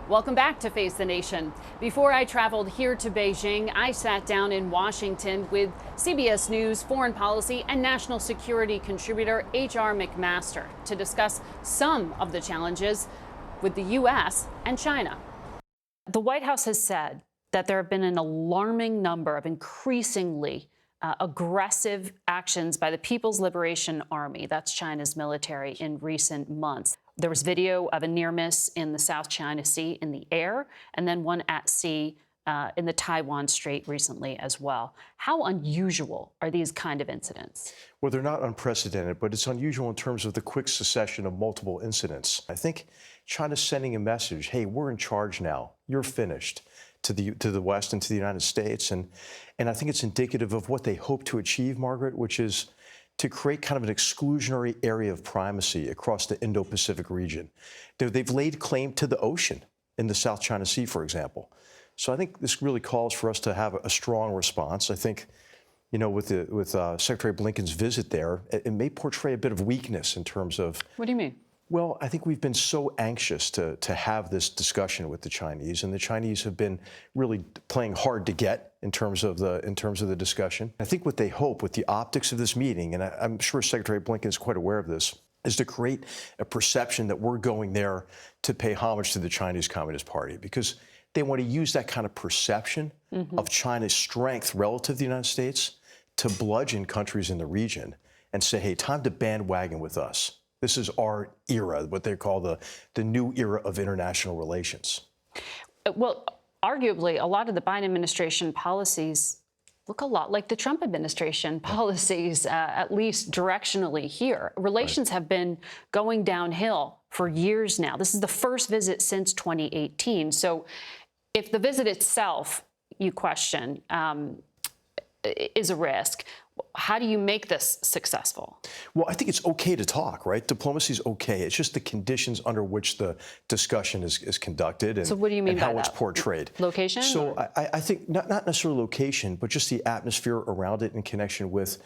Welcome back to Face the Nation. Before I traveled here to Beijing, I sat down in Washington with CBS News foreign policy and national security contributor H.R. McMaster to discuss some of the challenges with the U.S. and China. The White House has said that there have been an alarming number of increasingly aggressive actions by the People's Liberation Army, that's China's military, in recent months. There was video of a near miss in the South China Sea in the air, and then one at sea in the Taiwan Strait recently as well. How unusual are these kind of incidents? Well, they're not unprecedented, but it's unusual in terms of the quick succession of multiple incidents. I think China's sending a message, hey, we're in charge now, you're finished, to the West and to the United States. And I think it's indicative of what they hope to achieve, Margaret, which is to create kind of an exclusionary area of primacy across the Indo-Pacific region. They've laid claim to the ocean in the South China Sea, for example. So I think this really calls for us to have a strong response. I think, you know, with Secretary Blinken's visit there, it may portray a bit of weakness in terms of— What do you mean? Well, I think we've been so anxious to have this discussion with the Chinese, and the Chinese have been really playing hard to get in terms of the discussion. I think what they hope with the optics of this meeting, and I'm sure Secretary Blinken is quite aware of this, is to create a perception that we're going there to pay homage to the Chinese Communist Party, because they want to use that kind of perception of China's strength relative to the United States to bludgeon countries in the region and say, hey, time to bandwagon with us. This is our era, what they call the new era of international relations. Well, arguably, a lot of the Biden administration policies look a lot like the Trump administration policies, at least directionally here. Relations have been going downhill for years now. This is the first visit since 2018. So if the visit itself, you question, is a risk, how do you make this successful? Well, I think it's okay to talk, right? Diplomacy is okay. It's just the conditions under which the discussion is conducted and, so what do you mean and by how that? It's portrayed. Location? So I think not necessarily location, but just the atmosphere around it in connection with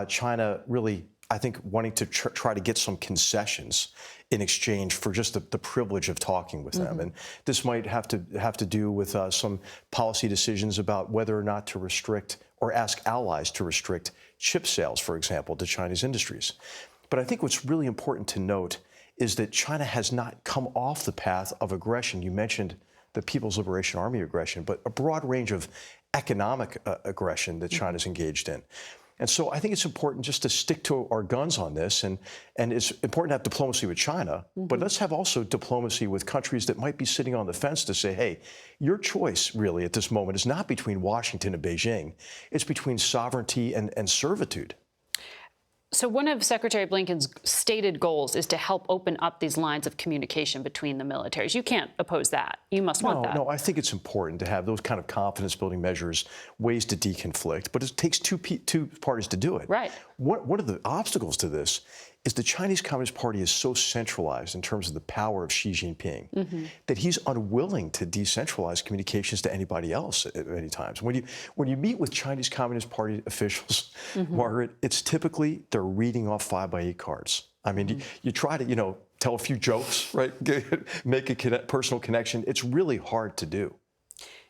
China really, I think, wanting to try to get some concessions in exchange for just the privilege of talking with them. And this might have to do with some policy decisions about whether or not to restrict or ask allies to restrict chip sales, for example, to Chinese industries. But I think what's really important to note is that China has not come off the path of aggression. You mentioned the People's Liberation Army aggression, but a broad range of economic aggression that China's engaged in. And so I think it's important just to stick to our guns on this, and it's important to have diplomacy with China, but let's have also diplomacy with countries that might be sitting on the fence to say, hey, your choice really at this moment is not between Washington and Beijing, it's between sovereignty and servitude. So one of Secretary Blinken's stated goals is to help open up these lines of communication between the militaries. You can't oppose that. You must want that. No, I think it's important to have those kind of confidence-building measures, ways to deconflict, but it takes two parties to do it. Right. One of the obstacles to this is the Chinese Communist Party is so centralized in terms of the power of Xi Jinping that he's unwilling to decentralize communications to anybody else at many times. When you meet with Chinese Communist Party officials, Margaret, it's typically they're reading off 5x8 cards. I mean, you try to, tell a few jokes, right? Make a personal connection. It's really hard to do.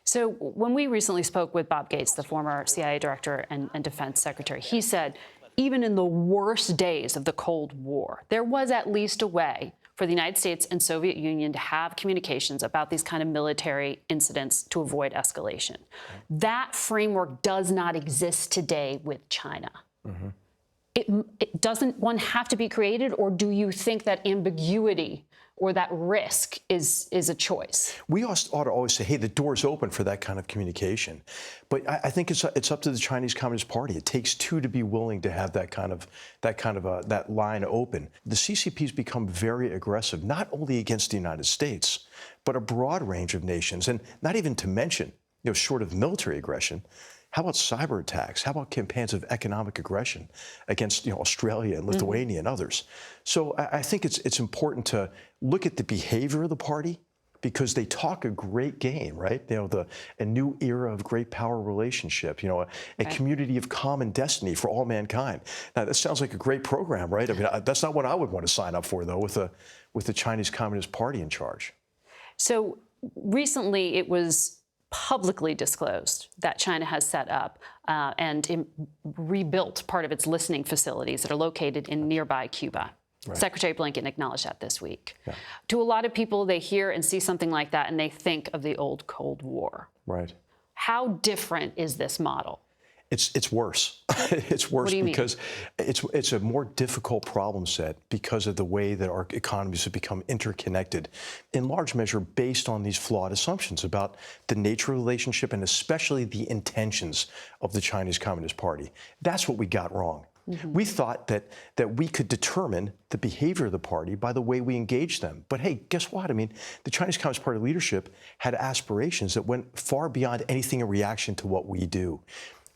So when we recently spoke with Bob Gates, the former CIA director and defense secretary, he said, even in the worst days of the Cold War, there was at least a way for the United States and Soviet Union to have communications about these kind of military incidents to avoid escalation. That framework does not exist today with China. It doesn't one have to be created, or do you think that ambiguity or that risk is a choice? We ought to always say, hey, the door's open for that kind of communication. But I think it's up to the Chinese Communist Party. It takes two to be willing to have that line open. The CCP's become very aggressive, not only against the United States, but a broad range of nations, and not even to mention, short of military aggression. How about cyber attacks? How about campaigns of economic aggression against Australia and Lithuania and others? So I think it's important to look at the behavior of the party, because they talk a great game, right? A new era of great power relationship, a community of common destiny for all mankind. Now, that sounds like a great program, right? I mean, that's not what I would want to sign up for, though, with the Chinese Communist Party in charge. So recently it was publicly disclosed that China has set up and rebuilt part of its listening facilities that are located in nearby Cuba. Right. Secretary Blinken acknowledged that this week. Yeah. To a lot of people, they hear and see something like that and they think of the old Cold War. Right. How different is this model? It's worse. It's worse because it's a more difficult problem set because of the way that our economies have become interconnected, in large measure based on these flawed assumptions about the nature of the relationship and especially the intentions of the Chinese Communist Party. That's what we got wrong. Mm-hmm. We thought that we could determine the behavior of the party by the way we engage them. But hey, guess what? I mean, the Chinese Communist Party leadership had aspirations that went far beyond anything in reaction to what we do.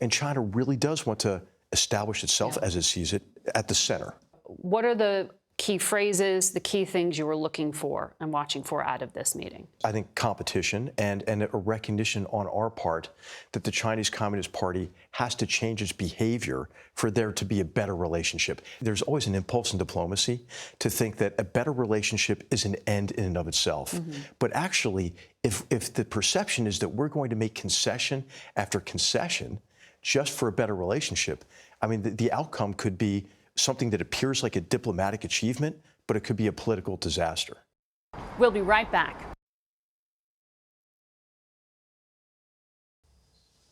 And China really does want to establish itself, as it sees it, at the center. What are the key phrases, the key things you were looking for and watching for out of this meeting? I think competition and a recognition on our part that the Chinese Communist Party has to change its behavior for there to be a better relationship. There's always an impulse in diplomacy to think that a better relationship is an end in and of itself. Mm-hmm. But actually, if the perception is that we're going to make concession after concession just for a better relationship, I mean, the outcome could be something that appears like a diplomatic achievement, but it could be a political disaster. We'll be right back.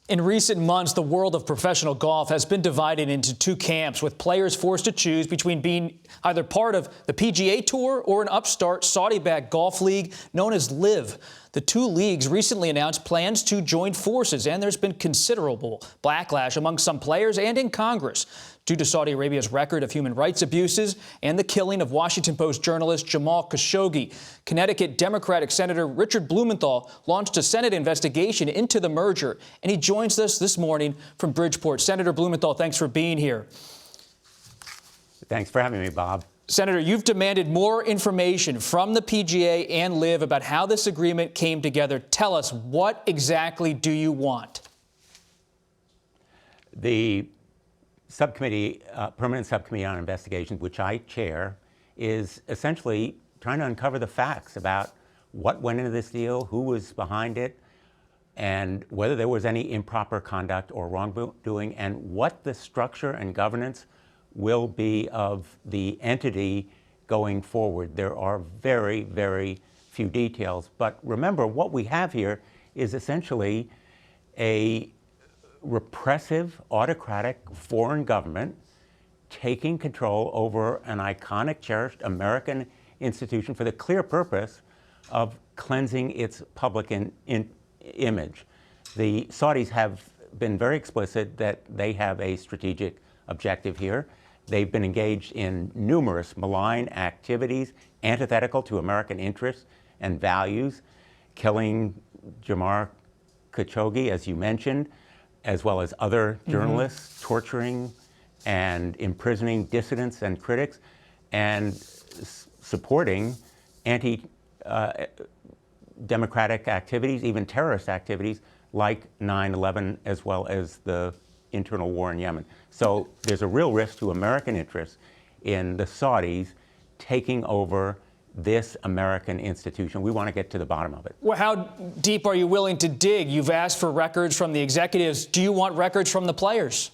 In recent months, the world of professional golf has been divided into two camps, with players forced to choose between being either part of the PGA Tour or an upstart Saudi-backed golf league known as LIV. The two leagues recently announced plans to join forces, and there's been considerable backlash among some players and in Congress due to Saudi Arabia's record of human rights abuses and the killing of Washington Post journalist Jamal Khashoggi. Connecticut Democratic Senator Richard Blumenthal launched a Senate investigation into the merger, and he joins us this morning from Bridgeport. Senator Blumenthal, thanks for being here. Thanks for having me, Bob. Senator, you've demanded more information from the PGA and LIV about how this agreement came together. Tell us, what exactly do you want? The subcommittee, permanent subcommittee on investigations, which I chair, is essentially trying to uncover the facts about what went into this deal, who was behind it, and whether there was any improper conduct or wrongdoing, and what the structure and governance will be of the entity going forward. There are very, very few details. But remember, what we have here is essentially a repressive, autocratic foreign government taking control over an iconic, cherished American institution for the clear purpose of cleansing its public image. The Saudis have been very explicit that they have a strategic objective here. They've been engaged in numerous malign activities antithetical to American interests and values, killing Jamal Khashoggi, as you mentioned, as well as other journalists, torturing and imprisoning dissidents and critics, and supporting anti-democratic activities, even terrorist activities like 9/11, as well as the internal war in Yemen. So there's a real risk to American interests in the Saudis taking over this American institution. We want to get to the bottom of it. Well, how deep are you willing to dig? You've asked for records from the executives. Do you want records from the players?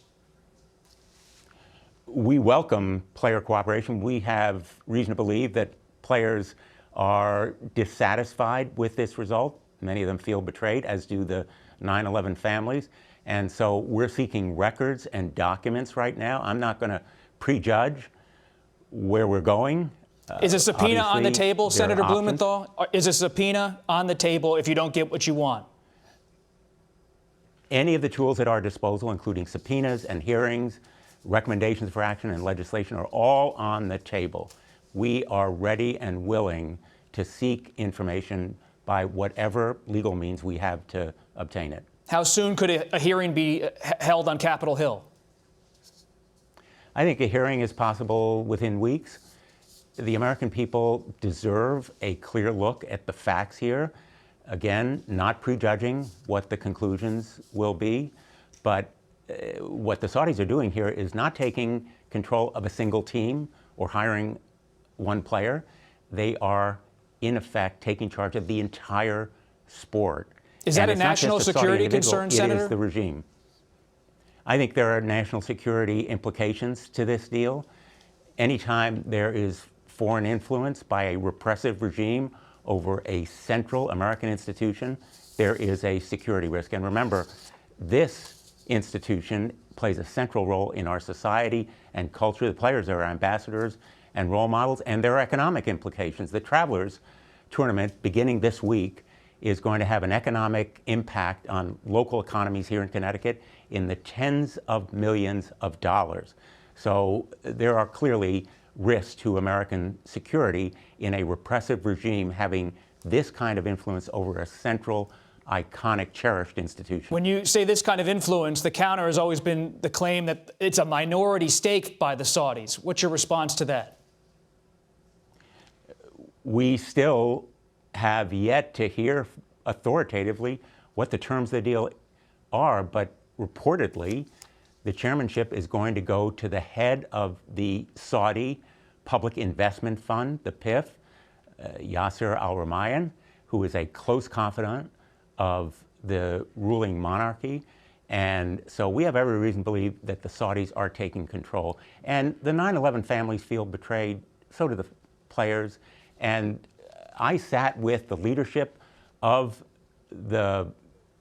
We welcome player cooperation. We have reason to believe that players are dissatisfied with this result. Many of them feel betrayed, as do the 9/11 families. And so we're seeking records and documents right now. I'm not going to prejudge where we're going. Is a subpoena on the table, Senator Blumenthal? Is a subpoena on the table if you don't get what you want? Any of the tools at our disposal, including subpoenas and hearings, recommendations for action and legislation, are all on the table. We are ready and willing to seek information by whatever legal means we have to obtain it. How soon could a hearing be held on Capitol Hill? I think a hearing is possible within weeks. The American people deserve a clear look at the facts here. Again, not prejudging what the conclusions will be, but what the Saudis are doing here is not taking control of a single team or hiring one player. They are, in effect, taking charge of the entire sport. Is that And a it's not just national the Saudi security individual, concern, Senator? It is the regime. I think there are national security implications to this deal. Anytime there is foreign influence by a repressive regime over a central American institution, there is a security risk. And remember, this institution plays a central role in our society and culture. The players are ambassadors and role models, and there are economic implications. The Travelers Tournament, beginning this week, is going to have an economic impact on local economies here in Connecticut in the tens of millions of dollars. So there are clearly risks to American security in a repressive regime having this kind of influence over a central, iconic, cherished institution. When you say this kind of influence, the counter has always been the claim that it's a minority stake by the Saudis. What's your response to that? We still have yet to hear authoritatively what the terms of the deal are, but reportedly, the chairmanship is going to go to the head of the Saudi Public Investment Fund, the PIF, Yasser Al-Rumayyan, who is a close confidant of the ruling monarchy. And so we have every reason to believe that the Saudis are taking control. And the 9/11 families feel betrayed, so do the players. And I sat with the leadership of the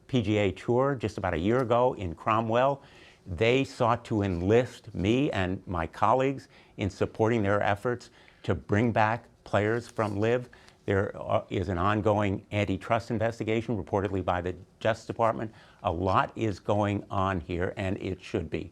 PGA Tour just about a year ago in Cromwell. They sought to enlist me and my colleagues in supporting their efforts to bring back players from LIV. There is an ongoing antitrust investigation, reportedly by the Justice Department. A lot is going on here, and it should be.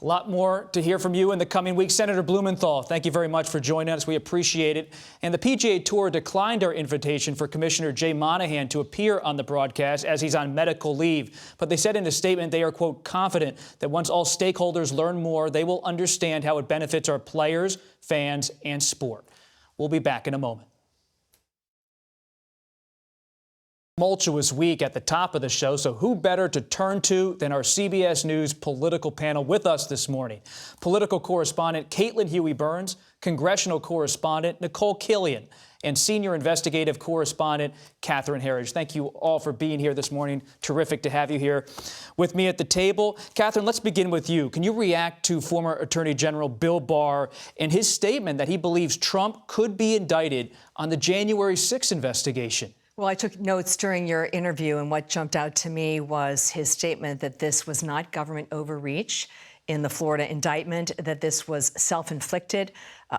A lot more to hear from you in the coming weeks. Senator Blumenthal, thank you very much for joining us. We appreciate it. And the PGA Tour declined our invitation for Commissioner Jay Monahan to appear on the broadcast as he's on medical leave. But they said in a statement they are, quote, confident that once all stakeholders learn more, they will understand how it benefits our players, fans, and sport. We'll be back in a moment. Tumultuous week at the top of the show, so who better to turn to than our CBS News political panel with us this morning? Political correspondent Caitlin Huey-Burns, congressional correspondent Nikole Killion, and senior investigative correspondent Catherine Herridge. Thank you all for being here this morning. Terrific to have you here with me at the table. Catherine, let's begin with you. Can you react to former Attorney General Bill Barr and his statement that he believes Trump could be indicted on the January 6th investigation? Well, I took notes during your interview, and what jumped out to me was his statement that this was not government overreach in the Florida indictment, that this was self-inflicted,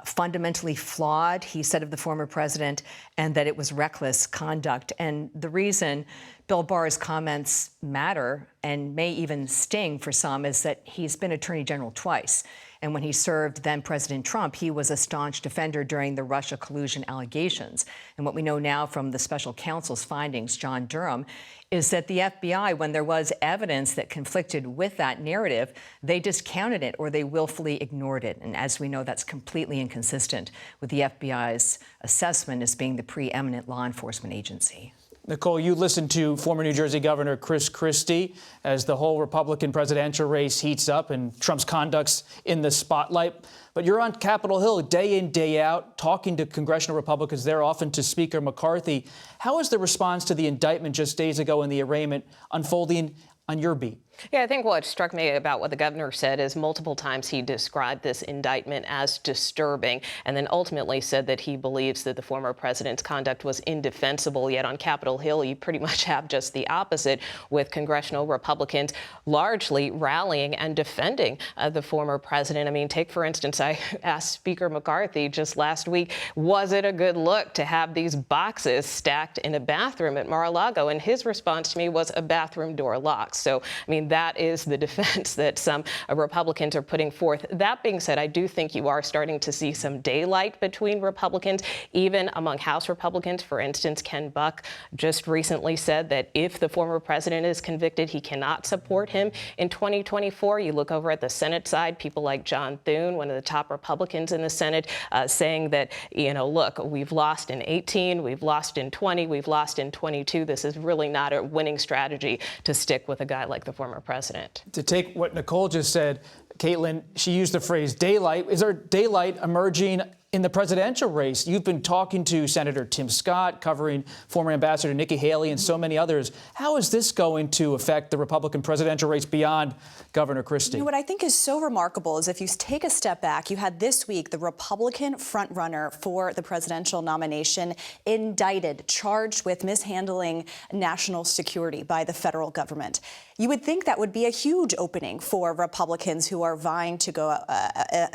fundamentally flawed, he said of the former president, and that it was reckless conduct. And the reason Bill Barr's comments matter and may even sting for some is that he's been Attorney General twice. And when he served then President Trump, he was a staunch defender during the Russia collusion allegations. And what we know now from the special counsel's findings, John Durham, is that the FBI, when there was evidence that conflicted with that narrative, they discounted it or they willfully ignored it. And as we know, that's completely inconsistent with the FBI's assessment as being the preeminent law enforcement agency. Nikole, you listened to former New Jersey Governor Chris Christie as the whole Republican presidential race heats up and Trump's conduct's in the spotlight. But you're on Capitol Hill day in, day out, talking to congressional Republicans there, often to Speaker McCarthy. How is the response to the indictment just days ago and the arraignment unfolding on your beat? Yeah, I think what struck me about what the governor said is multiple times he described this indictment as disturbing and then ultimately said that he believes that the former president's conduct was indefensible. Yet on Capitol Hill, you pretty much have just the opposite, with congressional Republicans largely rallying and defending the former president. I mean, take, for instance, I asked Speaker McCarthy just last week, was it a good look to have these boxes stacked in a bathroom at Mar-a-Lago? And his response to me was a bathroom door locked. So, I mean, that is the defense that some Republicans are putting forth. That being said, I do think you are starting to see some daylight between Republicans, even among House Republicans. For instance, Ken Buck just recently said that if the former president is convicted, he cannot support him in 2024. You look over at the Senate side, people like John Thune, one of the top Republicans in the Senate, saying that, you know, look, we've lost in 18, we've lost in 20, we've lost in 22. This is really not a winning strategy to stick with a guy like the former president. To take what Nikole just said, Caitlin, she used the phrase daylight. Is there daylight emerging in the presidential race? You've been talking to Senator Tim Scott, covering former Ambassador Nikki Haley and so many others. How is this going to affect the Republican presidential race beyond Governor Christie? You know, what I think is so remarkable is if you take a step back, you had this week the Republican frontrunner for the presidential nomination indicted, charged with mishandling national security by the federal government. You would think that would be a huge opening for Republicans who are vying to go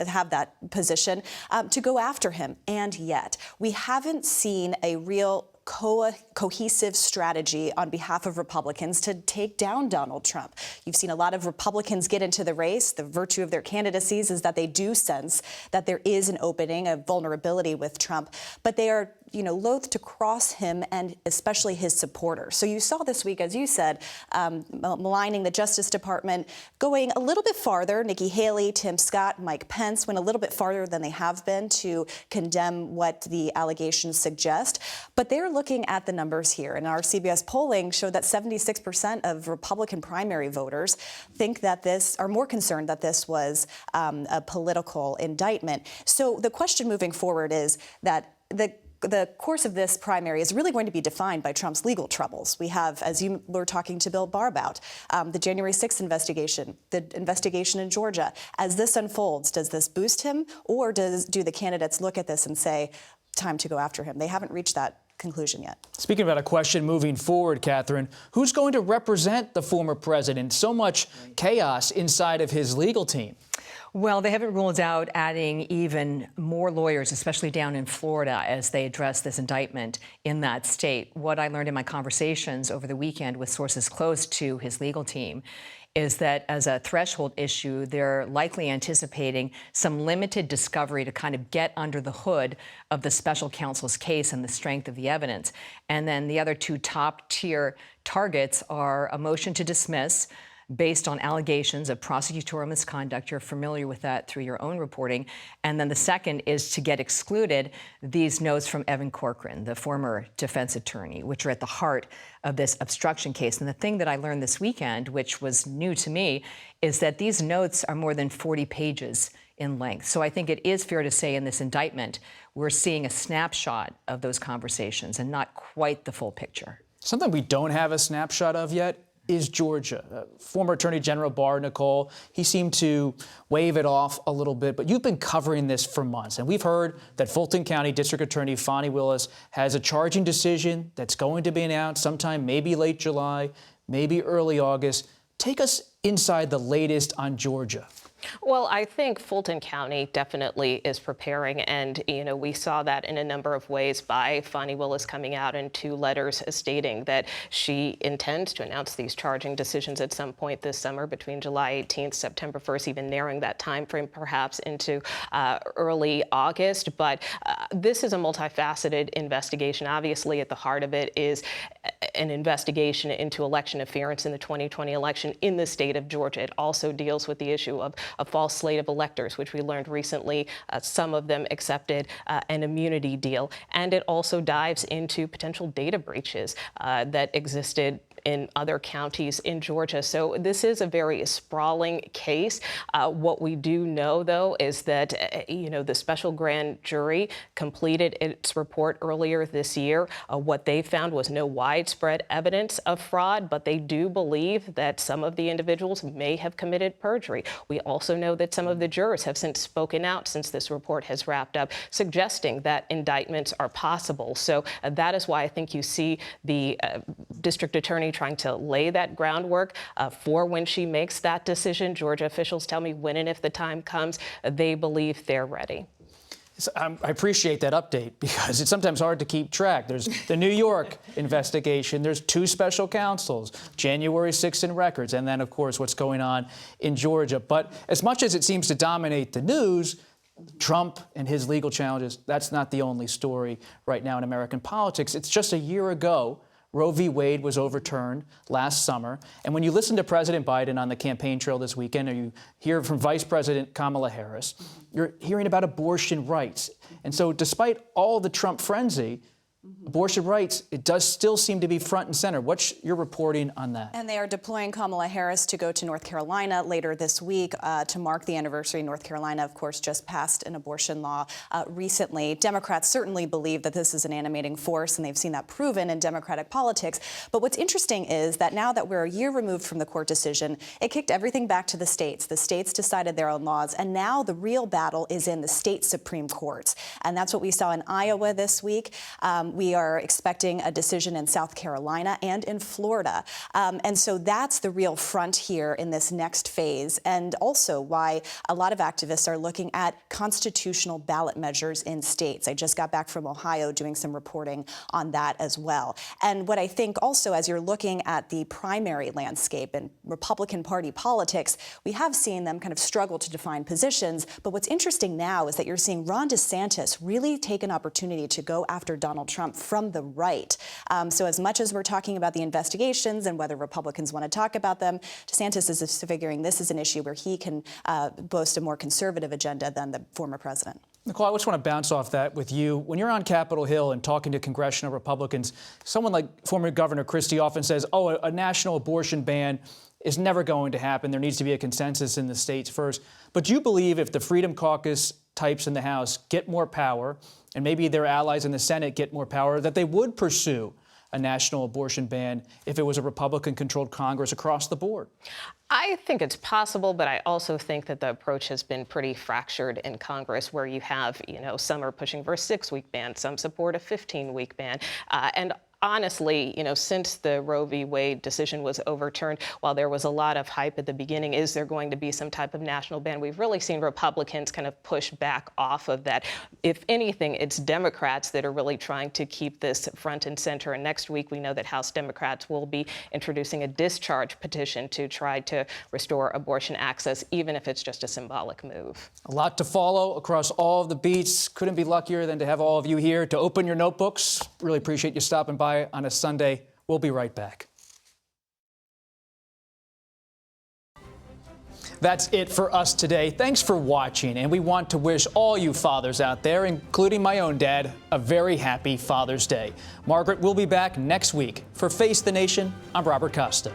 have that position to go after him. And yet, we haven't seen a real cohesive strategy on behalf of Republicans to take down Donald Trump. You've seen a lot of Republicans get into the race. The virtue of their candidacies is that they do sense that there is an opening, a vulnerability with Trump, but they are loath to cross him and especially his supporters. So you saw this week, as you said, maligning the Justice Department, going a little bit farther. Nikki Haley, Tim Scott, Mike Pence went a little bit farther than they have been to condemn what the allegations suggest. But they're looking at the numbers here. And our CBS polling showed that 76% of Republican primary voters think that are more concerned that this was a political indictment. So the question moving forward is that the course of this primary is really going to be defined by Trump's legal troubles. We have, as you were talking to Bill Barr about, the January 6th investigation, the investigation in Georgia. As this unfolds, does this boost him, or do the candidates look at this and say, time to go after him? They haven't reached that conclusion yet. Speaking about a question moving forward, Catherine, who's going to represent the former president? So much chaos inside of his legal team. Well, they haven't ruled out adding even more lawyers, especially down in Florida, as they address this indictment in that state. What I learned in my conversations over the weekend with sources close to his legal team is that as a threshold issue, they're likely anticipating some limited discovery to kind of get under the hood of the special counsel's case and the strength of the evidence. And then the other two top-tier targets are a motion to dismiss based on allegations of prosecutorial misconduct. You're familiar with that through your own reporting. And then the second is to get excluded these notes from Evan Corcoran, the former defense attorney, which are at the heart of this obstruction case. And the thing that I learned this weekend, which was new to me, is that these notes are more than 40 pages in length. So I think it is fair to say in this indictment, we're seeing a snapshot of those conversations and not quite the full picture. Something we don't have a snapshot of yet is Georgia. Former Attorney General Barr, Nikole, he seemed to wave it off a little bit, but you've been covering this for months, and we've heard that Fulton County District Attorney Fani Willis has a charging decision that's going to be announced sometime maybe late July, maybe early August. Take us inside the latest on Georgia. Well, I think Fulton County definitely is preparing, and we saw that in a number of ways by Fani Willis coming out in 2 letters stating that she intends to announce these charging decisions at some point this summer between July 18th, September 1st, even narrowing that time frame perhaps into early August. But this is a multifaceted investigation. Obviously, at the heart of it is an investigation into election interference in the 2020 election in the state of Georgia. It also deals with the issue of a false slate of electors, which we learned recently, some of them accepted an immunity deal. And it also dives into potential data breaches that existed in other counties in Georgia. So this is a very sprawling case. What we do know, though, is that, the special grand jury completed its report earlier this year. What they found was no widespread evidence of fraud, but they do believe that some of the individuals may have committed perjury. We also know that some of the jurors have since spoken out since this report has wrapped up, suggesting that indictments are possible. So that is why I think you see the district attorney trying to lay that groundwork for when she makes that decision. Georgia officials tell me when and if the time comes, they believe they're ready. I appreciate that update because it's sometimes hard to keep track. There's the New York investigation. There's 2 special counsels, January 6th in records, and then, of course, what's going on in Georgia. But as much as it seems to dominate the news, Trump and his legal challenges, that's not the only story right now in American politics. It's just a year ago Roe v. Wade was overturned last summer. And when you listen to President Biden on the campaign trail this weekend, or you hear from Vice President Kamala Harris, you're hearing about abortion rights. And so despite all the Trump frenzy, abortion rights, it does still seem to be front and center. What's your reporting on that? And they are deploying Kamala Harris to go to North Carolina later this week to mark the anniversary. North Carolina, of course, just passed an abortion law recently. Democrats certainly believe that this is an animating force, and they've seen that proven in Democratic politics. But what's interesting is that now that we're a year removed from the court decision, it kicked everything back to the states. The states decided their own laws, and now the real battle is in the state Supreme Courts. And that's what we saw in Iowa this week. We are expecting a decision in South Carolina and in Florida. And so that's the real front here in this next phase, and also why a lot of activists are looking at constitutional ballot measures in states. I just got back from Ohio doing some reporting on that as well. And what I think also, as you're looking at the primary landscape and Republican Party politics, we have seen them kind of struggle to define positions. But what's interesting now is that you're seeing Ron DeSantis really take an opportunity to go after Donald Trump from the right. So as much as we're talking about the investigations and whether Republicans want to talk about them, DeSantis is figuring this is an issue where he can boast a more conservative agenda than the former president. Nikole, I just want to bounce off that with you. When you're on Capitol Hill and talking to congressional Republicans, someone like former Governor Christie often says, oh, a national abortion ban is never going to happen. There needs to be a consensus in the states first. But do you believe if the Freedom Caucus types in the House get more power, and maybe their allies in the Senate get more power, that they would pursue a national abortion ban if it was a Republican-controlled Congress across the board? I think it's possible, but I also think that the approach has been pretty fractured in Congress, where you have, some are pushing for a 6-week ban, some support a 15-week ban, and honestly, since the Roe v. Wade decision was overturned, while there was a lot of hype at the beginning, is there going to be some type of national ban? We've really seen Republicans kind of push back off of that. If anything, it's Democrats that are really trying to keep this front and center. And next week, we know that House Democrats will be introducing a discharge petition to try to restore abortion access, even if it's just a symbolic move. A lot to follow across all of the beats. Couldn't be luckier than to have all of you here to open your notebooks. Really appreciate you stopping by on a Sunday. We'll be right back. That's it for us today. Thanks for watching, and we want to wish all you fathers out there, including my own dad, a very happy Father's Day. Margaret will be back next week. For Face the Nation, I'm Robert Costa.